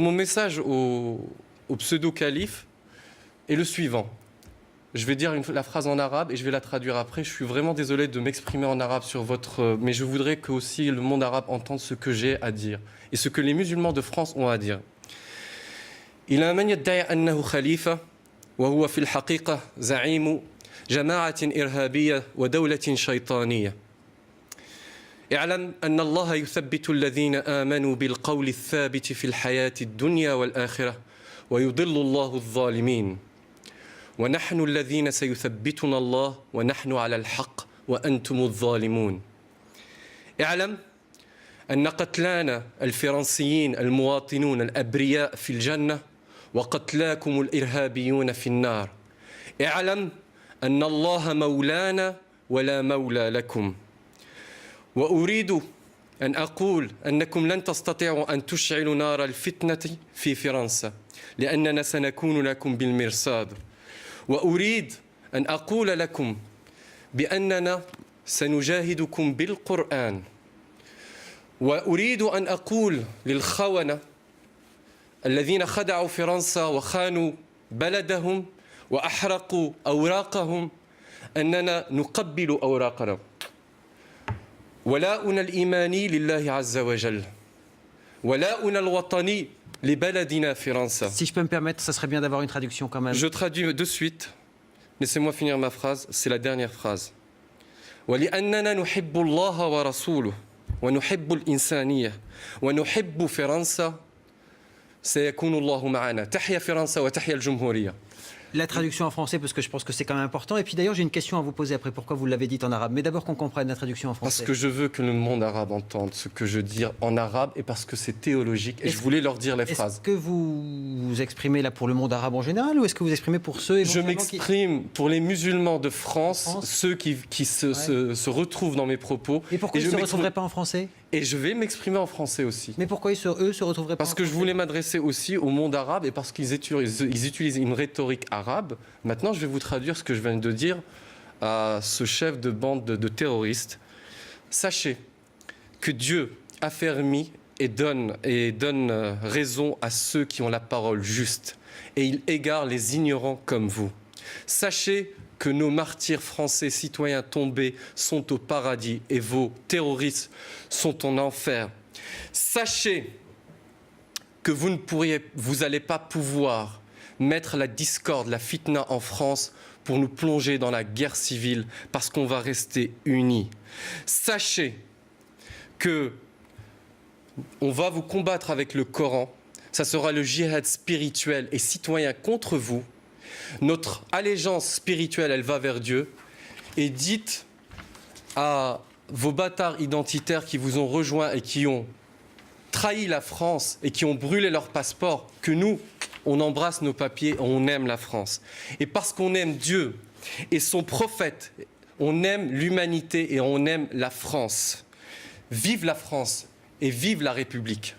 Mon message au pseudo-calife est le suivant. Je vais dire la phrase en arabe et je vais la traduire après. Je suis vraiment désolé de m'exprimer en arabe sur votre... mais je voudrais que aussi le monde arabe entende ce que j'ai à dire et ce que les musulmans de France ont à dire. إلى من يدعي أنه خليفة وهو في الحقيقة زعيم جماعة إرهابية ودولة شيطانية. اعلم أن الله يثبت الذين آمنوا بالقول الثابت في الحياة الدنيا والآخرة ويضل الله الظالمين. ونحن الذين سيثبتنا الله ونحن على الحق وأنتم الظالمون. اعلم أن قتلانا الفرنسيين المواطنون الأبرياء في الجنة وقتلاكم الإرهابيون في النار. اعلم أن الله مولانا ولا مولى لكم. وأريد أن أقول أنكم لن تستطيعوا أن تشعلوا نار الفتنة في فرنسا لأننا سنكون لكم بالمرصاد. وأريد أن أقول لكم بأننا سنجاهدكم بالقرآن. وأريد أن أقول للخونة الذين خدعوا فرنسا وخانوا بلدهم وأحرقوا أوراقهم أننا نقبل أوراقنا. ولاؤنا الإيماني لله عز وجل ولاؤنا الوطني لبلدنا فرنسا. Si je peux me permettre, ça serait bien d'avoir une traduction quand même. Je traduis de suite. Laissez-moi finir ma phrase. C'est la dernière phrase. ولأننا نحب الله ورسوله ونحب الإنسانية ونحب فرنسا سيكون الله معنا. تحيا فرنسا وتحيا الجمهورية. La traduction en français, parce que je pense que c'est quand même important. Et puis d'ailleurs, j'ai une question à vous poser après. Pourquoi vous l'avez dit en arabe? Mais d'abord qu'on comprenne la traduction en français. Parce que je veux que le monde arabe entende ce que je dis en arabe et parce que c'est théologique. Et je voulais leur dire les phrases. Est-ce que vous vous exprimez là pour le monde arabe en général ou est-ce que vous exprimez pour ceux Je m'exprime pour les musulmans de France, ceux qui se retrouvent dans mes propos. Et pourquoi ils ne se retrouveraient pas en français? Et je vais m'exprimer en français aussi. Mais pourquoi eux se retrouveraient pas en français? Parce que je voulais m'adresser aussi au monde arabe et parce qu'ils utilisent une rhétorique arabe. Maintenant, je vais vous traduire ce que je viens de dire à ce chef de bande de terroristes. Sachez que Dieu affermit et donne raison à ceux qui ont la parole juste. Et il égare les ignorants comme vous. Sachez que nos martyrs français citoyens tombés sont au paradis et vos terroristes sont en enfer. Sachez que vous n'allez pas pouvoir mettre la discorde, la fitna en France pour nous plonger dans la guerre civile parce qu'on va rester unis. Sachez que on va vous combattre avec le Coran. Ça sera le djihad spirituel et citoyen contre vous. Notre allégeance spirituelle, elle va vers Dieu. Et dites à vos bâtards identitaires qui vous ont rejoints et qui ont trahi la France et qui ont brûlé leur passeport que nous, on embrasse nos papiers, on aime la France. Et parce qu'on aime Dieu et son prophète, on aime l'humanité et on aime la France. Vive la France et vive la République.